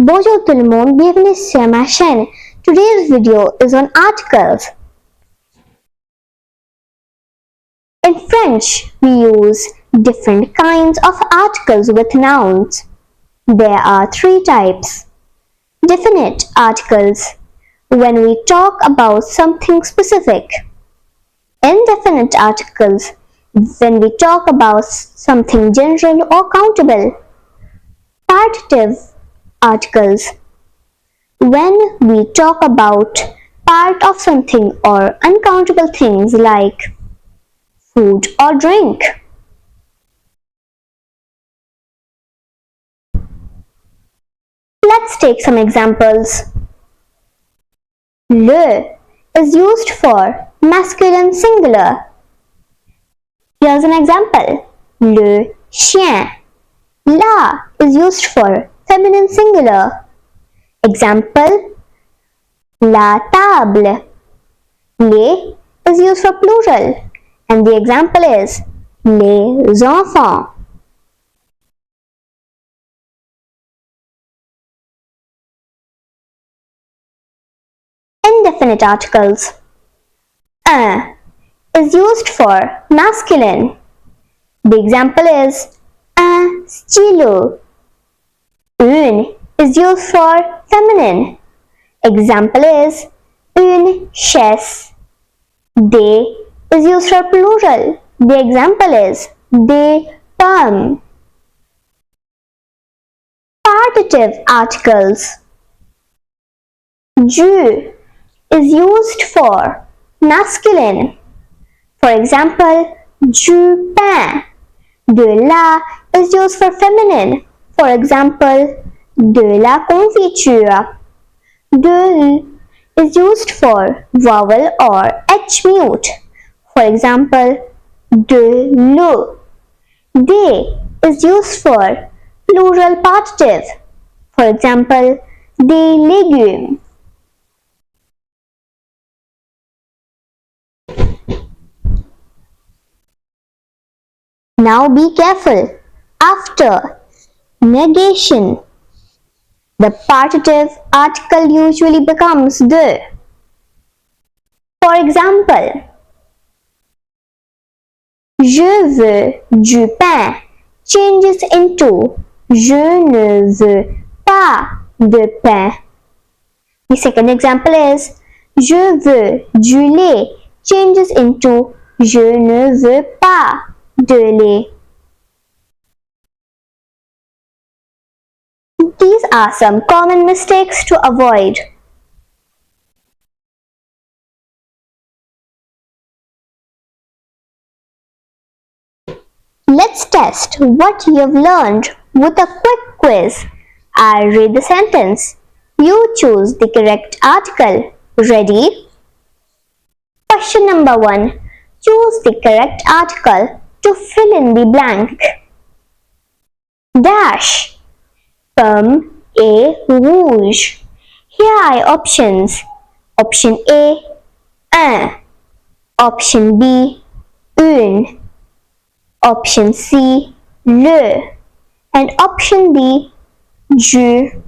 Bonjour tout le monde, bienvenue sur ma chaîne. Today's video is on articles. In French, we use different kinds of articles with nouns. There are three types. Definite articles, when we talk about something specific. Indefinite articles, when we talk about something general or countable. Partitive articles, when we talk about part of something or uncountable things like food or drink. Let's take some examples. Le is used for masculine singular. Here's an example. Le chien. La is used for feminine singular. Example, la table. Les is used for plural, and the example is les enfants. Indefinite articles. Un is used for masculine. The example is un stylo. Une is used for feminine. Example is une chaise. Des is used for plural. The example is des pommes. Partitive articles. Du is used for masculine. For example, du pain. De la is used for feminine. For example, de la confiture. De is used for vowel or H mute. For example, de l'eau. Des is used for plural partitive. For example, des légumes. Now be careful. After negation, the partitive article usually becomes de. For example, je veux du pain changes into je ne veux pas de pain. The second example is je veux du lait changes into je ne veux pas de lait. These are some common mistakes to avoid. Let's test what you have learned with a quick quiz. I'll read the sentence. You choose the correct article. Ready? Question number 1. Choose the correct article to fill in the blank. Dash. Pomme et rouge. Here are options. Option A, un. Option B, une. Option C, le. And option D, du.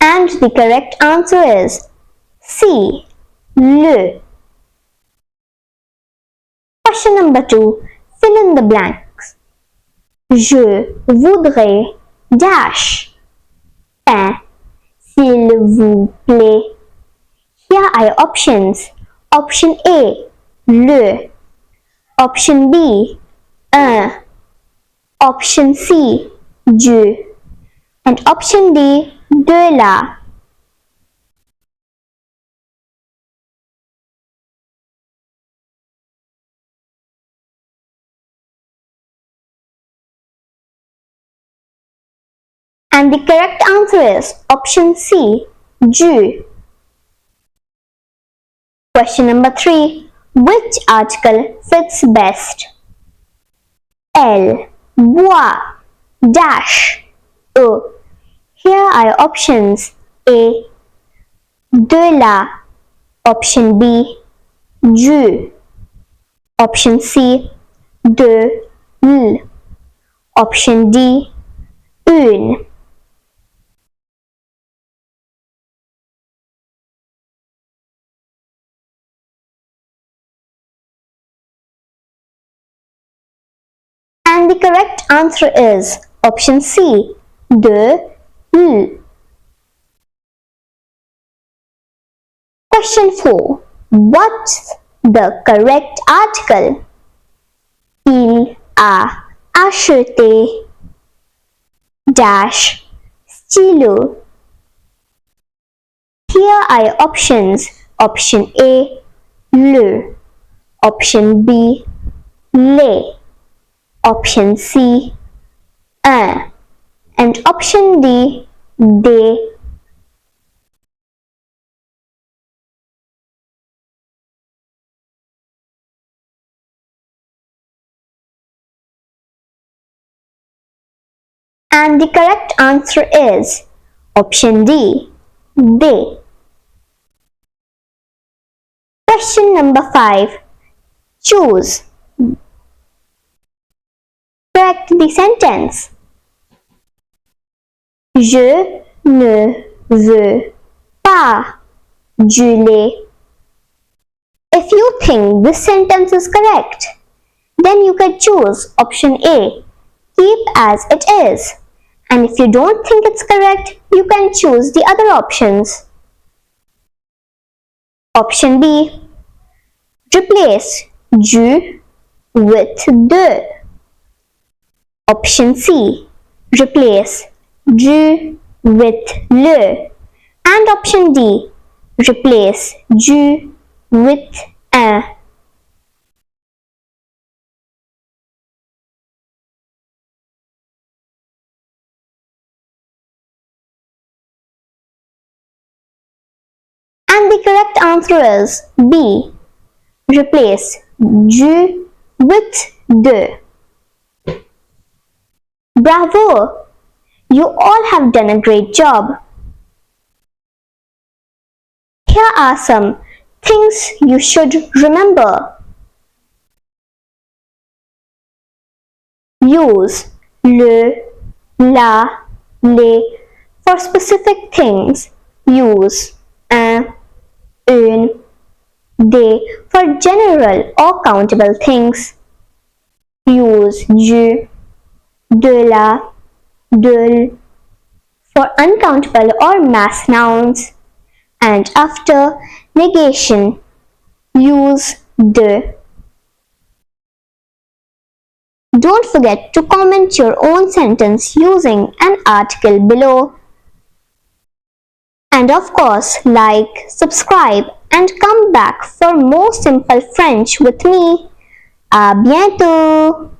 And the correct answer is C, le. Question number 2. Fill in the blanks. Je voudrais dash pain s'il vous plaît. Here are options. Option A, le. Option B, un. Option C, du. And option D, de la. And the correct answer is option C, du. Question number 3. Which article fits best? Elle boit dash eau. Here are options. A, de la. Option B, du. Option C, de, l. Option D, une. And the correct answer is option C, de, l. Question 4. What's the correct article? Il a acheté dash stylo. Here are your options. Option A, le. Option B, les. Option C, un. And option D, des. And the correct answer is option D, they. Question number 5. Choose. Correct the sentence. Je ne veux pas du lait. If you think this sentence is correct, then you can choose option A, keep as it is. And if you don't think it's correct, you can choose the other options. Option B, replace du with de. Option C, replace du with le. And option D, replace du with un. And the correct answer is B, replace du with de. Bravo! You all have done a great job. Here are some things you should remember. Use le, la, les for specific things. Use un, une, des for general or countable things. Use du, de la, de for uncountable or mass nouns. And after negation, use de. Don't forget to comment your own sentence using an article below. And of course, like, subscribe and come back for more simple French with me. À bientôt!